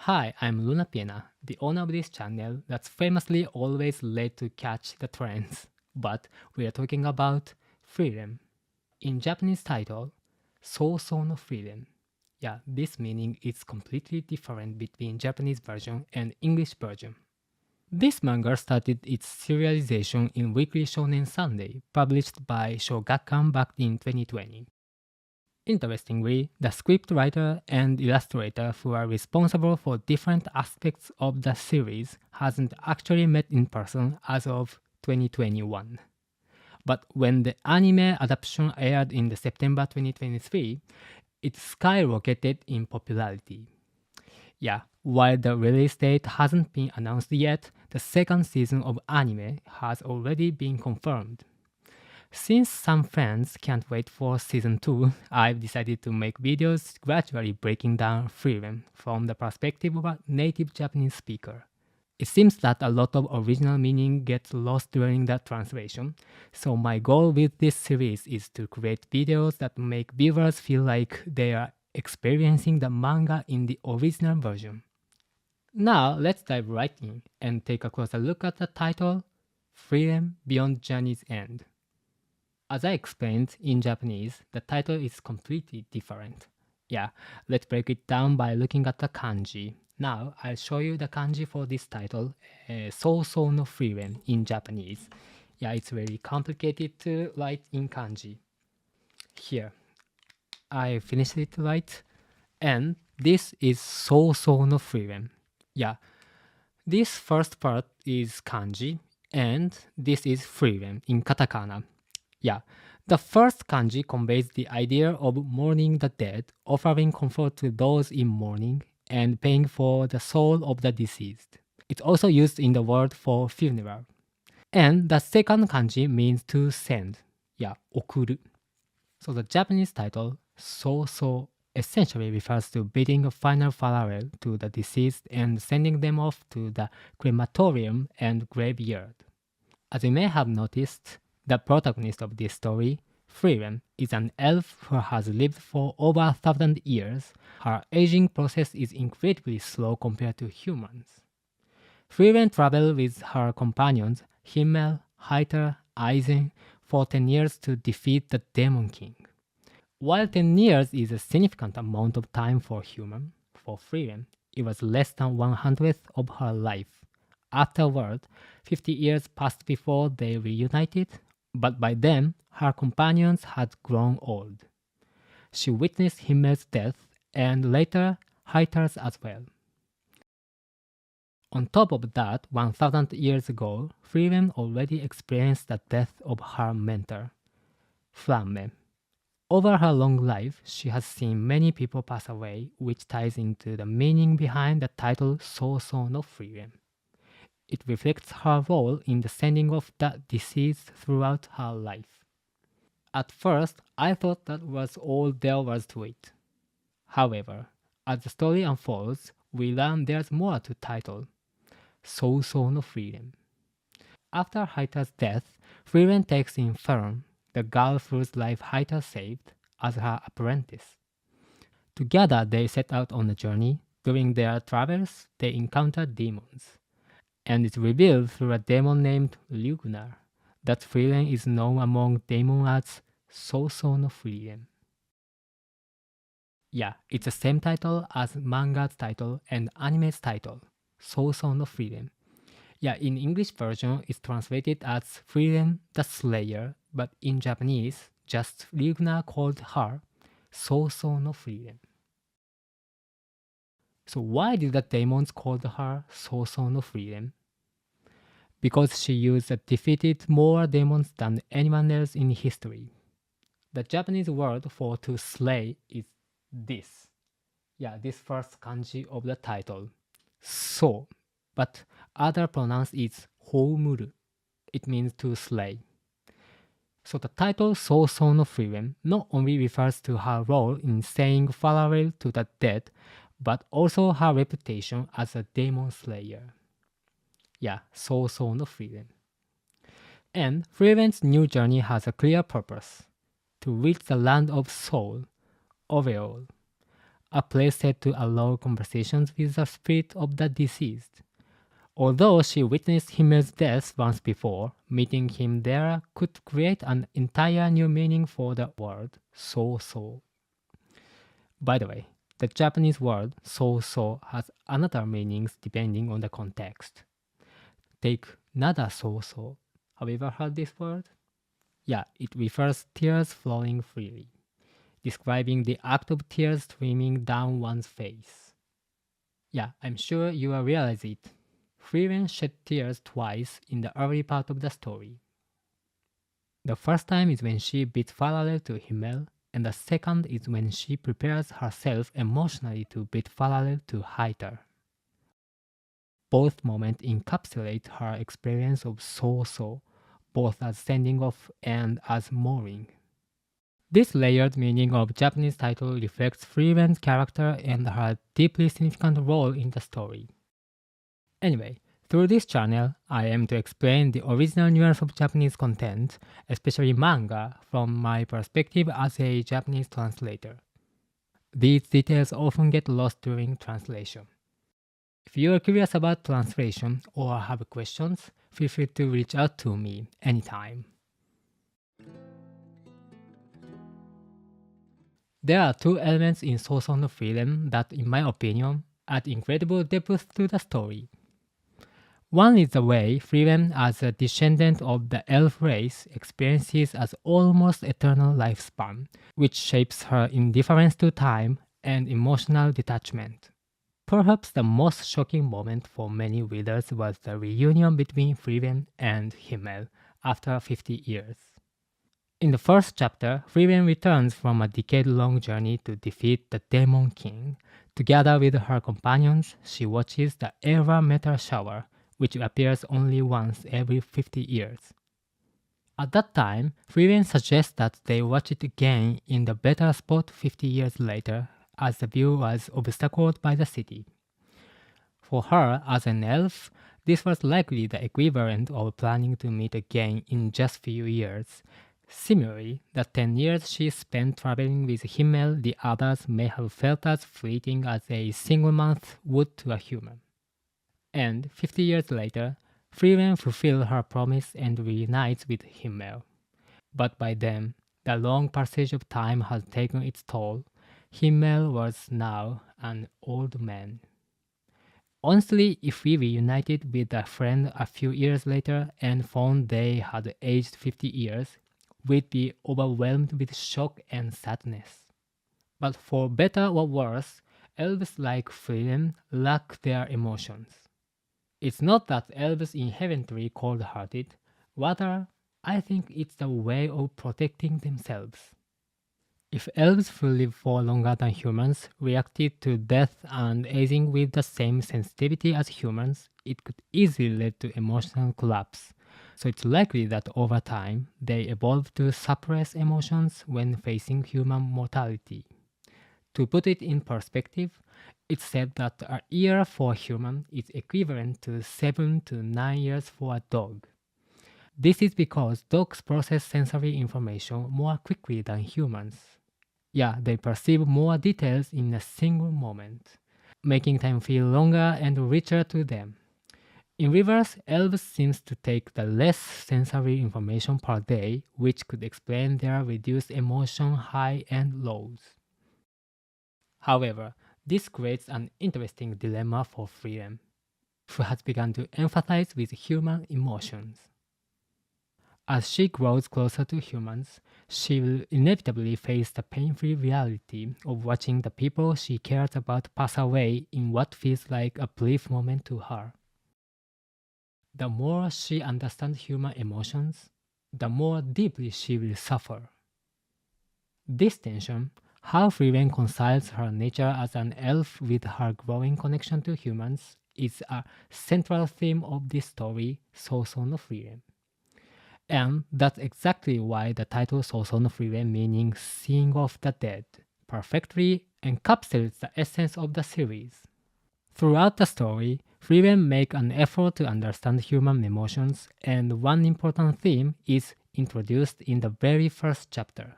Hi, I'm Luna Piena, the owner of this channel that's famously always late to catch the trends. But we are talking about Frieren. In Japanese title, So no Frieren. Yeah, this meaning is completely different between Japanese version and English version. This manga started its serialization in Weekly Shonen Sunday, published by Shogakukan back in 2020. Interestingly, the scriptwriter and illustrator who are responsible for different aspects of the series hasn't actually met in person as of 2021. But when the anime adaptation aired in September 2023, it skyrocketed in popularity. Yeah, while the release date hasn't been announced yet, the second season of anime has already been confirmed. Since some fans can't wait for season 2, I've decided to make videos gradually breaking down Frieren from the perspective of a native Japanese speaker. It seems that a lot of original meaning gets lost during the translation, so my goal with this series is to create videos that make viewers feel like they are experiencing the manga in the original version. Now let's dive right in and take a closer look at the title, Frieren Beyond Journey's End. As I explained in Japanese, the title is completely different. Yeah, let's break it down by looking at the kanji. Now, I'll show you the kanji for this title, So no Frieren in Japanese. Yeah, it's very complicated to write in kanji. Here, I finished it right, and this is So no Frieren. Yeah, this first part is kanji, and this is Frieren in katakana. Yeah, the first kanji conveys the idea of mourning the dead, offering comfort to those in mourning, and paying for the soul of the deceased. It's also used in the word for funeral. And the second kanji means to send. Yeah, okuru. So the Japanese title, So essentially refers to bidding a final farewell to the deceased and sending them off to the crematorium and graveyard. As you may have noticed, the protagonist of this story, Frieren, is an elf who has lived for over 1,000 years. Her aging process is incredibly slow compared to humans. Frieren traveled with her companions Himmel, Heiter, Aizen for 10 years to defeat the Demon King. While 10 years is a significant amount of time for a human, for Frieren, it was less than 1/100th of her life. Afterward, 50 years passed before they reunited, but by then, her companions had grown old. She witnessed Himmel's death, and later, Heiter's as well. On top of that, 1,000 years ago, Frieren already experienced the death of her mentor, Flamme. Over her long life, she has seen many people pass away, which ties into the meaning behind the title So no Frieren. It reflects her role in the sending of the deceased throughout her life. At first, I thought that was all there was to it. However, as the story unfolds, we learn there's more to title So no Frieren. After Heiter's death, Frieren takes in Fern, the girl whose life Heiter saved, as her apprentice. Together they set out on a journey. During their travels, they encounter demons. And it's revealed through a demon named Lugnar that Frieren is known among demons as So no Frieren. Yeah, it's the same title as manga's title and anime's title, So no Frieren. Yeah, in English version, it's translated as Frieren the Slayer, but in Japanese, just Lugnar called her So no Frieren. So why did the demons call her So no Frieren? Because she defeated more demons than anyone else in history. The Japanese word for to slay is this. Yeah, this first kanji of the title. So, but other pronounce is houmuru. It means to slay. So the title So no Frieren not only refers to her role in saying farewell to the dead, but also her reputation as a demon slayer. Yeah, So no Frieren. And Frieren's new journey has a clear purpose: to reach the land of soul, Overall. a place said to allow conversations with the spirit of the deceased. Although she witnessed Himmel's death once before, meeting him there could create an entire new meaning for the word so. By the way, the Japanese word so has another meanings depending on the context. Take nada so. Have you ever heard this word? Yeah, it refers tears flowing freely, describing the act of tears streaming down one's face. Yeah, I'm sure you will realize it. Frieren shed tears twice in the early part of the story. The first time is when she bids farewell to Himmel, and the second is when she prepares herself emotionally to bid farewell to Heiter. Both moments encapsulate her experience of so, both as sending off and as mourning. This layered meaning of Japanese title reflects Frieren's character and her deeply significant role in the story. Anyway, through this channel, I aim to explain the original nuance of Japanese content, especially manga, from my perspective as a Japanese translator. These details often get lost during translation. If you are curious about translation or have questions, feel free to reach out to me anytime. There are two elements in Sousou no Frieren that, in my opinion, add incredible depth to the story. One is the way Frieren, as a descendant of the elf race, experiences as almost eternal lifespan, which shapes her indifference to time and emotional detachment. Perhaps the most shocking moment for many readers was the reunion between Frieren and Himmel after 50 years. In the first chapter, Frieren returns from a decade-long journey to defeat the Demon King. Together with her companions, she watches the Era meteor shower, which appears only once every 50 years. At that time, Frieren suggests that they watch it again in the better spot 50 years later, as the view was obstacled by the city. For her, as an elf, this was likely the equivalent of planning to meet again in just few years. Similarly, the 10 years she spent traveling with Himmel, the others may have felt as fleeting as a single month would to a human. And 50 years later, Frieren fulfills her promise and reunites with Himmel. But by then, the long passage of time had taken its toll. Himmel was now an old man. Honestly, if we reunited with a friend a few years later and found they had aged 50 years, we'd be overwhelmed with shock and sadness. But for better or worse, elves like Frieren lack their emotions. It's not that elves inherently cold-hearted, rather, I think it's a way of protecting themselves. If elves who live for longer than humans reacted to death and aging with the same sensitivity as humans, it could easily lead to emotional collapse. So it's likely that over time, they evolved to suppress emotions when facing human mortality. To put it in perspective, it's said that a year for a human is equivalent to 7 to 9 years for a dog. This is because dogs process sensory information more quickly than humans. Yeah, they perceive more details in a single moment, making time feel longer and richer to them. In reverse, elves seems to take the less sensory information per day, which could explain their reduced emotion high and lows. However, this creates an interesting dilemma for Frieren, who has begun to empathize with human emotions. As she grows closer to humans, she will inevitably face the painful reality of watching the people she cares about pass away in what feels like a brief moment to her. The more she understands human emotions, the more deeply she will suffer. This tension, how Frieren reconciles her nature as an elf with her growing connection to humans, is a central theme of this story, Sousou no Frieren. And that's exactly why the title Sousou no Frieren, meaning seeing of the dead, perfectly encapsulates the essence of the series. Throughout the story, Frieren make an effort to understand human emotions, and one important theme is introduced in the very first chapter: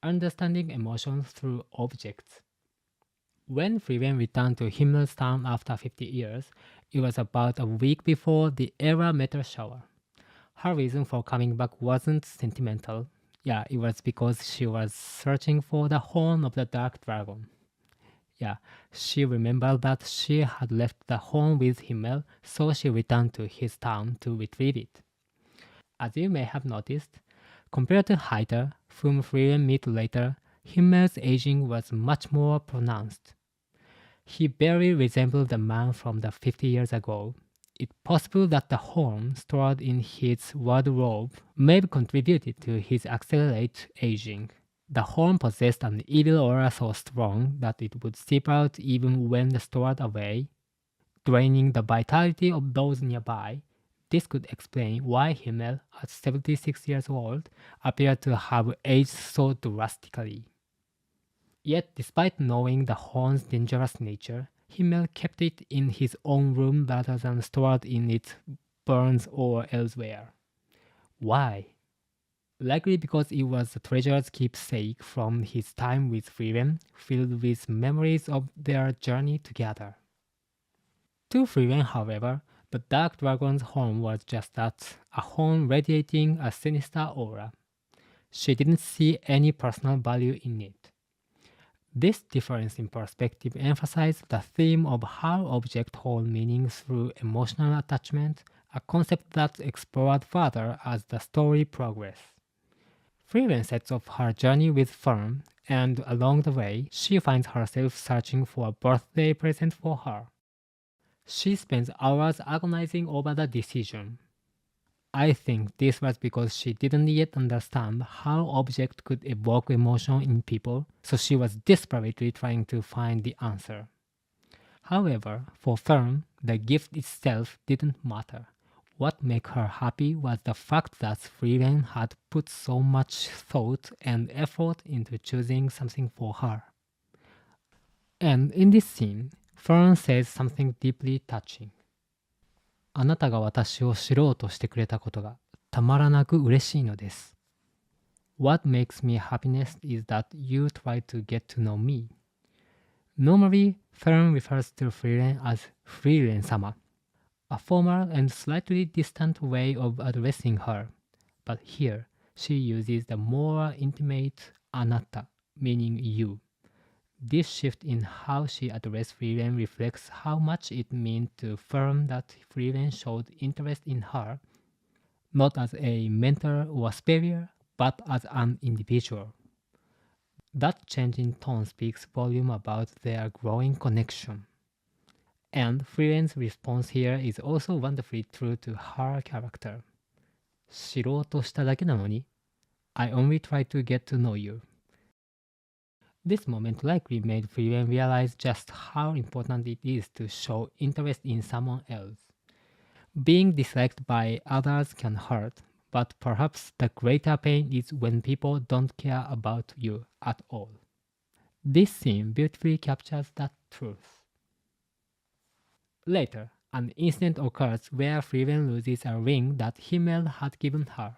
understanding emotions through objects. When Frieren returned to Himmel's town after 50 years, it was about a week before the era meteor shower. Her reason for coming back wasn't sentimental. Yeah, it was because she was searching for the horn of the dark dragon. Yeah, she remembered that she had left the horn with Himmel, so she returned to his town to retrieve it. As you may have noticed, compared to Hyder, whom Frieren meet later, Himmel's aging was much more pronounced. He barely resembled the man from the 50 years ago. It's possible that the horn stored in his wardrobe may have contributed to his accelerated aging. The horn possessed an evil aura so strong that it would seep out even when stored away, draining the vitality of those nearby. This could explain why Himmel, at 76 years old, appeared to have aged so drastically. Yet, despite knowing the horn's dangerous nature, Himmel kept it in his own room rather than stored in its burns or elsewhere. Why? Likely because it was the treasure's keepsake from his time with Frieren, filled with memories of their journey together. To Frieren, however, the Dark Dragon's horn was just that, a horn radiating a sinister aura. She didn't see any personal value in it. This difference in perspective emphasized the theme of how objects hold meaning through emotional attachment, a concept that's explored further as the story progresses. Frieren sets off her journey with Fern, and along the way, she finds herself searching for a birthday present for her. She spends hours agonizing over the decision. I think this was because she didn't yet understand how objects could evoke emotion in people, so she was desperately trying to find the answer. However, for Fern, the gift itself didn't matter. What made her happy was the fact that Frieren had put so much thought and effort into choosing something for her. And in this scene, Fern says something deeply touching. あなたが私を知ろうとしてくれたことがたまらなく嬉しいのです。What makes me happiness is that you try to get to know me. Normally, Fern refers to Frieren as Frieren-sama, a formal and slightly distant way of addressing her, but here she uses the more intimate あなた, meaning you. This shift in how she addressed Frieren reflects how much it meant to Fern that Frieren showed interest in her, not as a mentor or superior, but as an individual. That change in tone speaks volume about their growing connection. And Frieren's response here is also wonderfully true to her character. 知ろうとしただけなのに I only try to get to know you. This moment likely made Frieren realize just how important it is to show interest in someone else. Being disliked by others can hurt, but perhaps the greater pain is when people don't care about you at all. This scene beautifully captures that truth. Later, an incident occurs where Frieren loses a ring that Himmel had given her.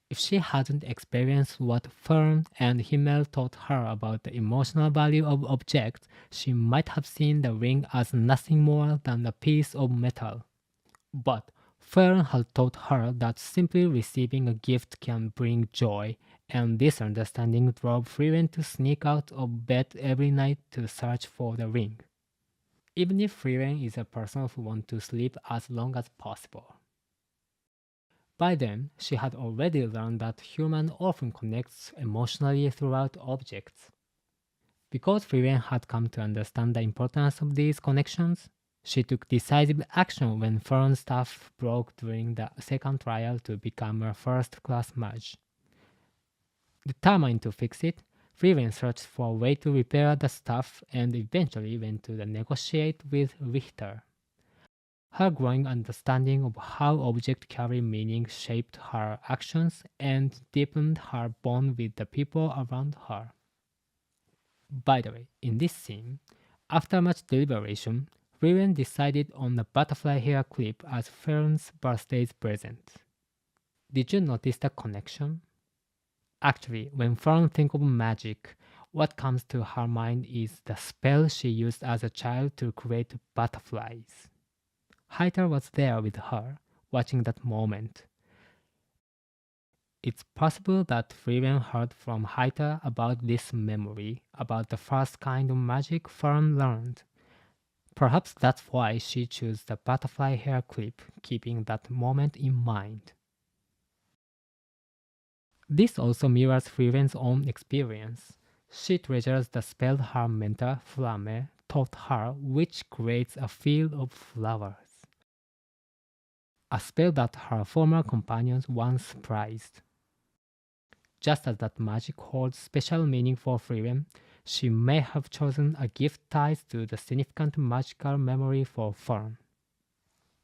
If she hadn't experienced what Fern and Himmel taught her about the emotional value of objects, she might have seen the ring as nothing more than a piece of metal. But Fern had taught her that simply receiving a gift can bring joy, and this understanding drove Frieren to sneak out of bed every night to search for the ring. Even if Frieren is a person who wants to sleep as long as possible. By then, she had already learned that human often connects emotionally throughout objects. Because Frieren had come to understand the importance of these connections, she took decisive action when Fern's staff broke during the second trial to become a first-class mage. Determined to fix it, Frieren searched for a way to repair the staff and eventually went to negotiate with Richter. Her growing understanding of how objects carry meaning shaped her actions and deepened her bond with the people around her. By the way, in this scene, after much deliberation, Frieren decided on a butterfly hair clip as Fern's birthday present. Did you notice the connection? Actually, when Fern thinks of magic, what comes to her mind is the spell she used as a child to create butterflies. Haita was there with her, watching that moment. It's possible that Frieren heard from Haita about this memory, about the first kind of magic Fern learned. Perhaps that's why she chose the butterfly hair clip, keeping that moment in mind. This also mirrors Frieren's own experience. She treasures the spell her mentor, Flamme, taught her, which creates a field of flowers. A spell that her former companions once prized. Just as that magic holds special meaning for Frieren, she may have chosen a gift tied to the significant magical memory for Fern.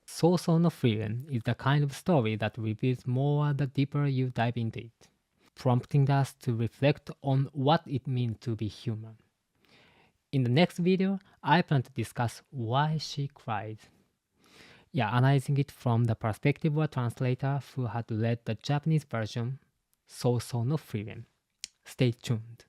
So no Frieren is the kind of story that reveals more the deeper you dive into it, prompting us to reflect on what it means to be human. In the next video, I plan to discuss why she cried. Analyzing it from the perspective of a translator who had read the Japanese version, So no Frieren. Stay tuned.